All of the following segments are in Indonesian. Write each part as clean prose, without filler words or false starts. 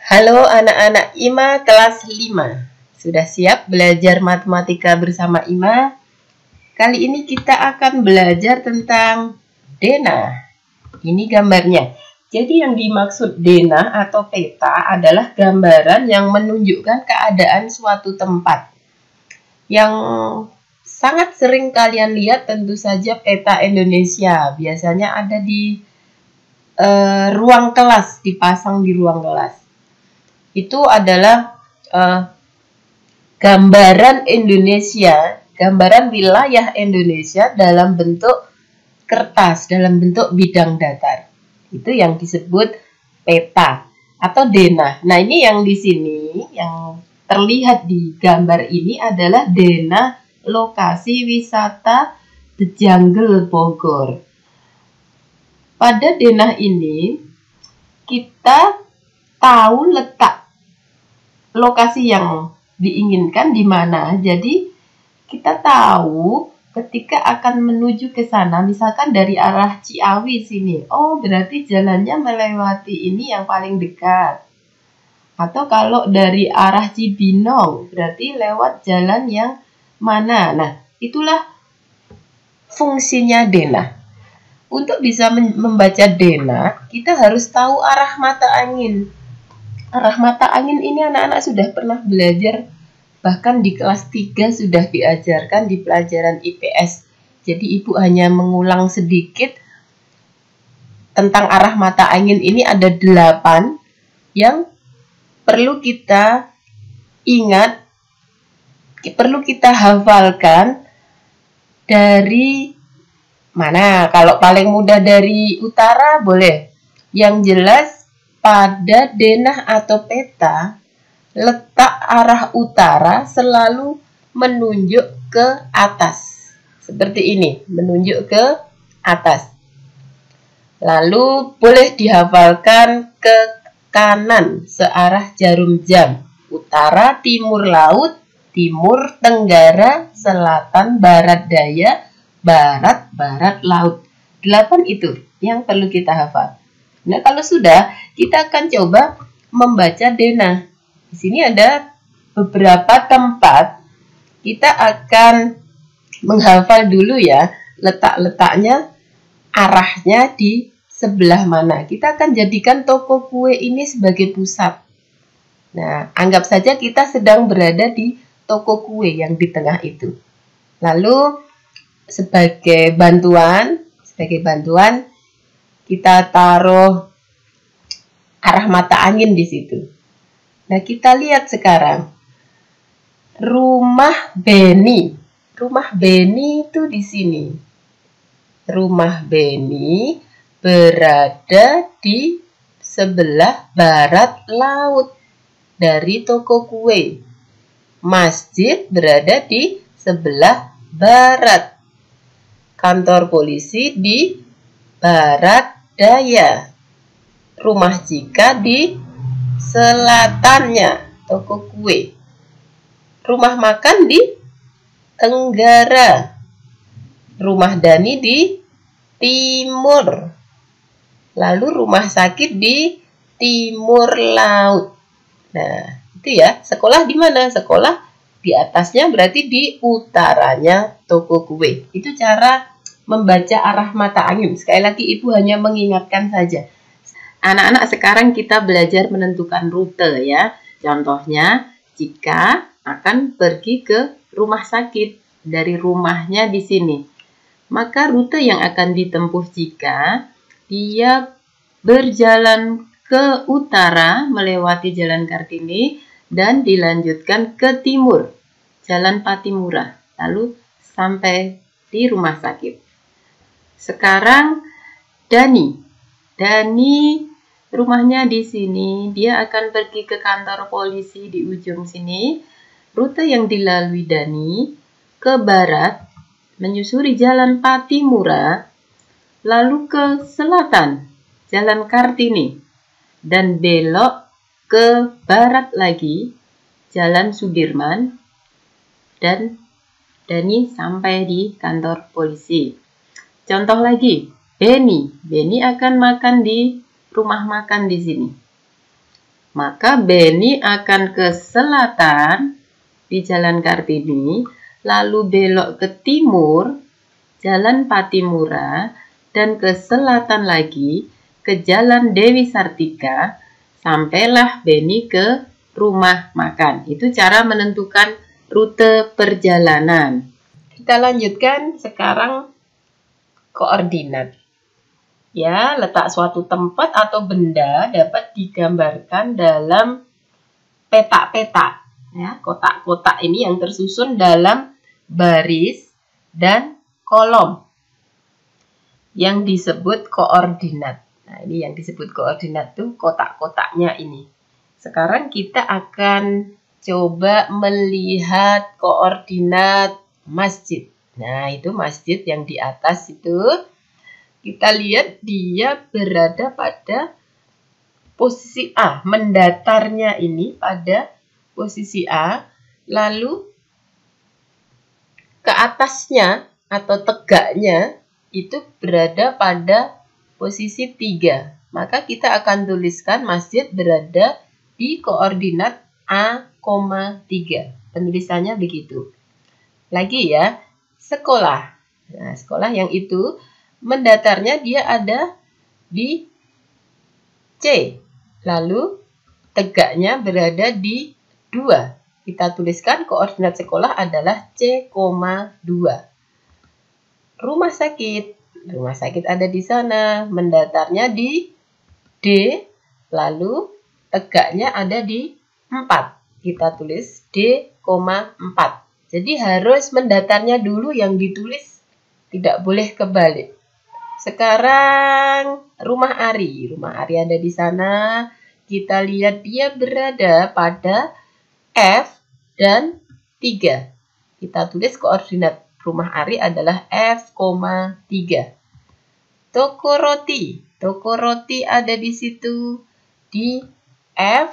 Halo anak-anak IMA kelas 5. Sudah siap belajar matematika bersama IMA? Kali ini kita akan belajar tentang denah. Ini gambarnya. Jadi yang dimaksud denah atau peta adalah gambaran yang menunjukkan keadaan suatu tempat. Yang sangat sering kalian lihat tentu saja peta Indonesia. Biasanya ada di ruang kelas, dipasang di ruang kelas. Itu adalah gambaran Indonesia, gambaran wilayah Indonesia dalam bentuk kertas, dalam bentuk bidang datar. Itu yang disebut peta atau denah. Nah, ini yang di sini, yang terlihat di gambar ini adalah denah lokasi wisata The Jungle Bogor. Pada denah ini, kita tahu letak lokasi yang diinginkan di mana. Jadi kita tahu ketika akan menuju ke sana, misalkan dari arah Ciawi sini, oh berarti jalannya melewati ini yang paling dekat. Atau kalau dari arah Cibinong, berarti lewat jalan yang mana. Nah, itulah fungsinya denah. Untuk bisa membaca denah, kita harus tahu arah mata angin. Arah mata angin ini anak-anak sudah pernah belajar, bahkan di kelas 3 sudah diajarkan di pelajaran IPS. Jadi ibu hanya mengulang sedikit tentang arah mata angin ini. Ada 8 yang perlu kita ingat, perlu kita hafalkan. Dari mana? Kalau paling mudah dari utara boleh. Yang jelas pada denah atau peta, letak arah utara selalu menunjuk ke atas. Seperti ini, menunjuk ke atas. Lalu boleh dihafalkan ke kanan searah jarum jam. Utara, timur laut, timur, tenggara, selatan, barat daya, barat, barat laut. 8 itu yang perlu kita hafal. Nah, kalau sudah, kita akan coba membaca denah. Di sini ada beberapa tempat. Kita akan menghafal dulu ya, letak-letaknya, arahnya di sebelah mana. Kita akan jadikan toko kue ini sebagai pusat. Nah, anggap saja kita sedang berada di toko kue yang di tengah itu. Lalu sebagai bantuan kita taruh arah mata angin di situ. Nah, kita lihat sekarang rumah Beni. Rumah Beni itu di sini. Rumah Beni berada di sebelah barat laut dari toko kue. Masjid berada di sebelah barat. Kantor polisi di barat daya. Rumah Jika di selatannya, toko kue. Rumah makan di tenggara. Rumah Dani di timur. Lalu rumah sakit di timur laut. Nah, itu ya. Sekolah di mana? Sekolah di atasnya berarti di utaranya toko kue. Itu cara membaca arah mata angin. Sekali lagi ibu hanya mengingatkan saja. Anak-anak, sekarang kita belajar menentukan rute ya. Contohnya, jika akan pergi ke rumah sakit dari rumahnya di sini, maka rute yang akan ditempuh jika dia berjalan ke utara melewati Jalan Kartini dan dilanjutkan ke timur, Jalan Patimura, lalu sampai di rumah sakit. Sekarang Dani rumahnya di sini, dia akan pergi ke kantor polisi di ujung sini. Rute yang dilalui Dani ke barat, menyusuri Jalan Patimura, lalu ke selatan, Jalan Kartini, dan belok ke barat lagi, Jalan Sudirman, dan Dani sampai di kantor polisi. Contoh lagi, Beni akan makan di rumah makan di sini. Maka Beni akan ke selatan di Jalan Kartini, lalu belok ke timur, Jalan Patimura, dan ke selatan lagi, ke Jalan Dewi Sartika, sampailah Beni ke rumah makan. Itu cara menentukan rute perjalanan. Kita lanjutkan sekarang koordinat. Ya, letak suatu tempat atau benda dapat digambarkan dalam peta-peta. Ya, kotak-kotak ini yang tersusun dalam baris dan kolom yang disebut koordinat. Nah, ini yang disebut koordinat tuh kotak-kotaknya ini. Sekarang kita akan coba melihat koordinat masjid. Nah, itu masjid yang di atas itu. Kita lihat dia berada pada posisi A. Mendatarnya ini pada posisi A. Lalu ke atasnya atau tegaknya itu berada pada posisi 3. Maka kita akan tuliskan masjid berada di koordinat A, 3. Penulisannya begitu. Lagi ya, sekolah. Nah, sekolah yang itu mendatarnya dia ada di C. Lalu tegaknya berada di 2. Kita tuliskan koordinat sekolah adalah C, 2. Rumah sakit. Rumah sakit ada di sana. Mendatarnya di D. Lalu tegaknya ada di 4. Kita tulis D, 4. Jadi harus mendatarnya dulu yang ditulis. Tidak boleh kebalik. Sekarang rumah Ari. Rumah Ari ada di sana. Kita lihat dia berada pada F dan 3. Kita tulis koordinat rumah Ari adalah F, 3. Toko roti. Toko roti ada di situ di F,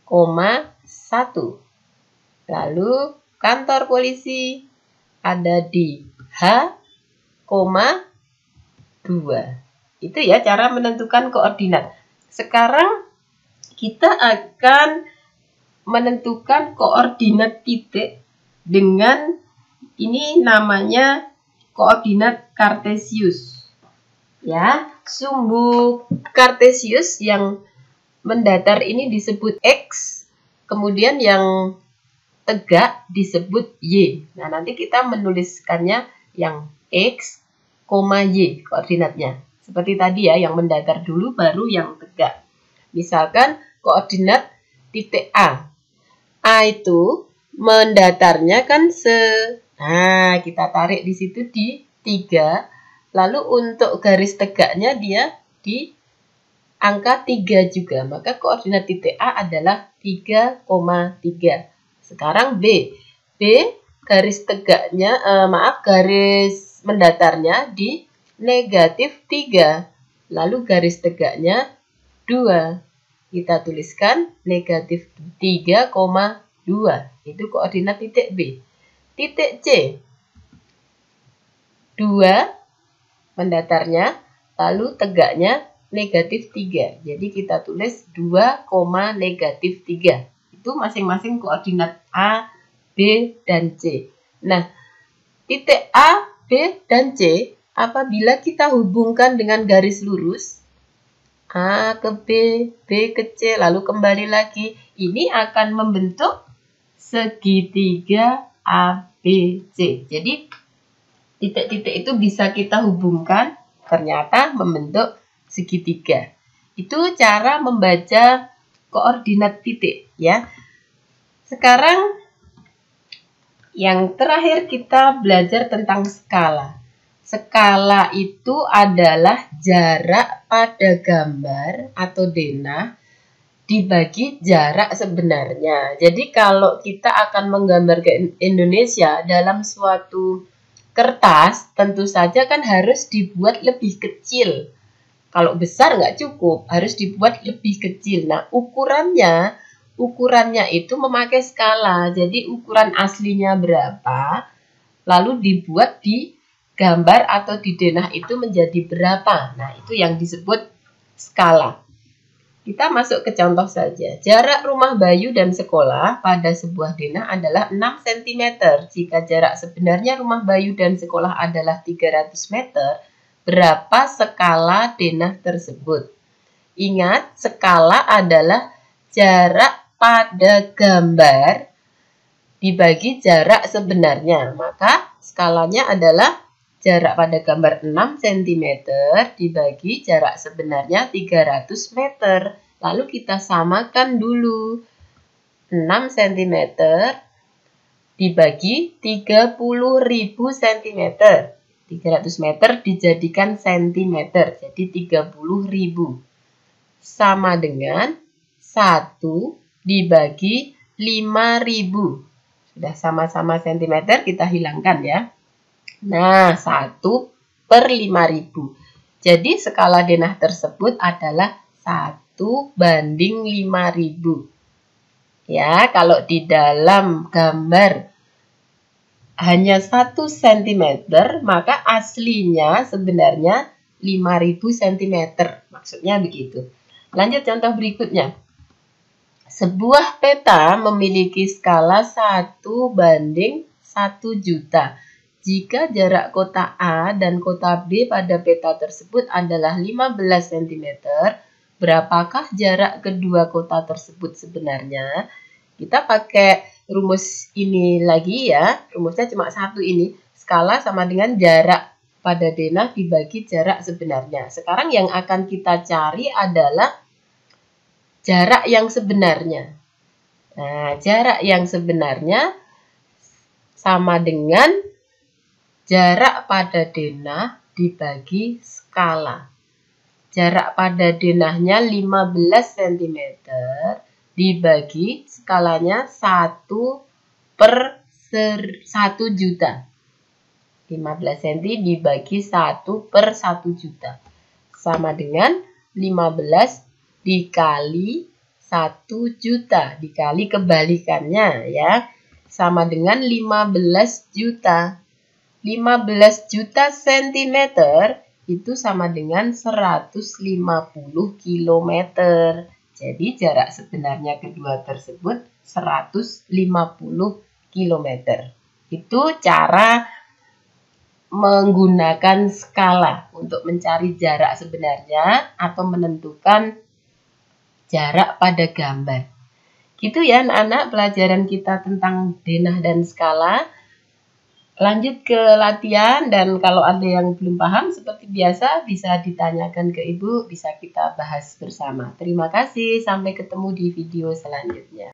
1. Lalu kantor polisi ada di H, 2. Itu ya cara menentukan koordinat. Sekarang kita akan menentukan koordinat titik dengan ini namanya koordinat Kartesius. Ya, sumbu Kartesius yang mendatar ini disebut X, kemudian yang tegak disebut Y. Nah, nanti kita menuliskannya yang X, Y koordinatnya. Seperti tadi ya, yang mendatar dulu baru yang tegak. Misalkan koordinat titik A. A itu mendatarnya kan nah, kita tarik di situ di 3. Lalu untuk garis tegaknya dia di angka 3 juga. Maka koordinat titik A adalah 3,3. Sekarang B. B garis tegaknya, garis mendatarnya di negatif 3. Lalu garis tegaknya 2. Kita tuliskan negatif 3,2. Itu koordinat titik B. Titik C. 2 mendatarnya, lalu tegaknya negatif 3. Jadi kita tulis 2, negatif 3. Itu masing-masing koordinat A, B, dan C. Nah, titik A, B, dan C apabila kita hubungkan dengan garis lurus A ke B, B ke C, lalu kembali lagi, ini akan membentuk segitiga ABC. Jadi titik-titik itu bisa kita hubungkan, ternyata membentuk segitiga. Itu cara membaca koordinat titik ya. Sekarang yang terakhir kita belajar tentang skala. Skala itu adalah jarak pada gambar atau denah dibagi jarak sebenarnya. Jadi kalau kita akan menggambarkan Indonesia dalam suatu kertas, tentu saja kan harus dibuat lebih kecil. Kalau besar nggak cukup, harus dibuat lebih kecil. Nah, ukurannya itu memakai skala. Jadi ukuran aslinya berapa, lalu dibuat di gambar atau di denah itu menjadi berapa. Nah, itu yang disebut skala. Kita masuk ke contoh saja. Jarak rumah Bayu dan sekolah pada sebuah denah adalah 6 cm. Jika jarak sebenarnya rumah Bayu dan sekolah adalah 300 meter, berapa skala denah tersebut? Ingat, skala adalah jarak pada gambar dibagi jarak sebenarnya. Maka skalanya adalah jarak pada gambar 6 cm dibagi jarak sebenarnya 300 meter. Lalu kita samakan dulu. 6 cm dibagi 30.000 cm. 300 meter dijadikan cm, jadi 30.000. Sama dengan 1 dibagi 5.000. Sudah sama-sama cm, kita hilangkan ya. Nah, 1 per 5.000. Jadi skala denah tersebut adalah 1 banding 5.000. Ya, kalau di dalam gambar hanya 1 cm, maka aslinya sebenarnya 5.000 cm. Maksudnya begitu. Lanjut contoh berikutnya. Sebuah peta memiliki skala 1 banding 1 juta. Jika jarak kota A dan kota B pada peta tersebut adalah 15 cm, berapakah jarak kedua kota tersebut sebenarnya? Kita pakai rumus ini lagi ya. Rumusnya cuma satu ini. Skala sama dengan jarak pada denah dibagi jarak sebenarnya. Sekarang yang akan kita cari adalah jarak yang sebenarnya. Nah, jarak yang sebenarnya sama dengan jarak pada denah dibagi skala. Jarak pada denahnya 15 cm dibagi skalanya 1 per 1 juta. 15 cm dibagi 1 per 1 juta. Sama dengan 15 dikali 1 juta. Dikali kebalikannya ya. Sama dengan 15 juta. 15 juta sentimeter itu sama dengan 150 kilometer. Jadi jarak sebenarnya kedua tersebut 150 kilometer. Itu cara menggunakan skala untuk mencari jarak sebenarnya atau menentukan jarak pada gambar. Gitu ya anak-anak, pelajaran kita tentang denah dan skala. Lanjut ke latihan, dan kalau ada yang belum paham seperti biasa bisa ditanyakan ke Ibu, bisa kita bahas bersama. Terima kasih, sampai ketemu di video selanjutnya.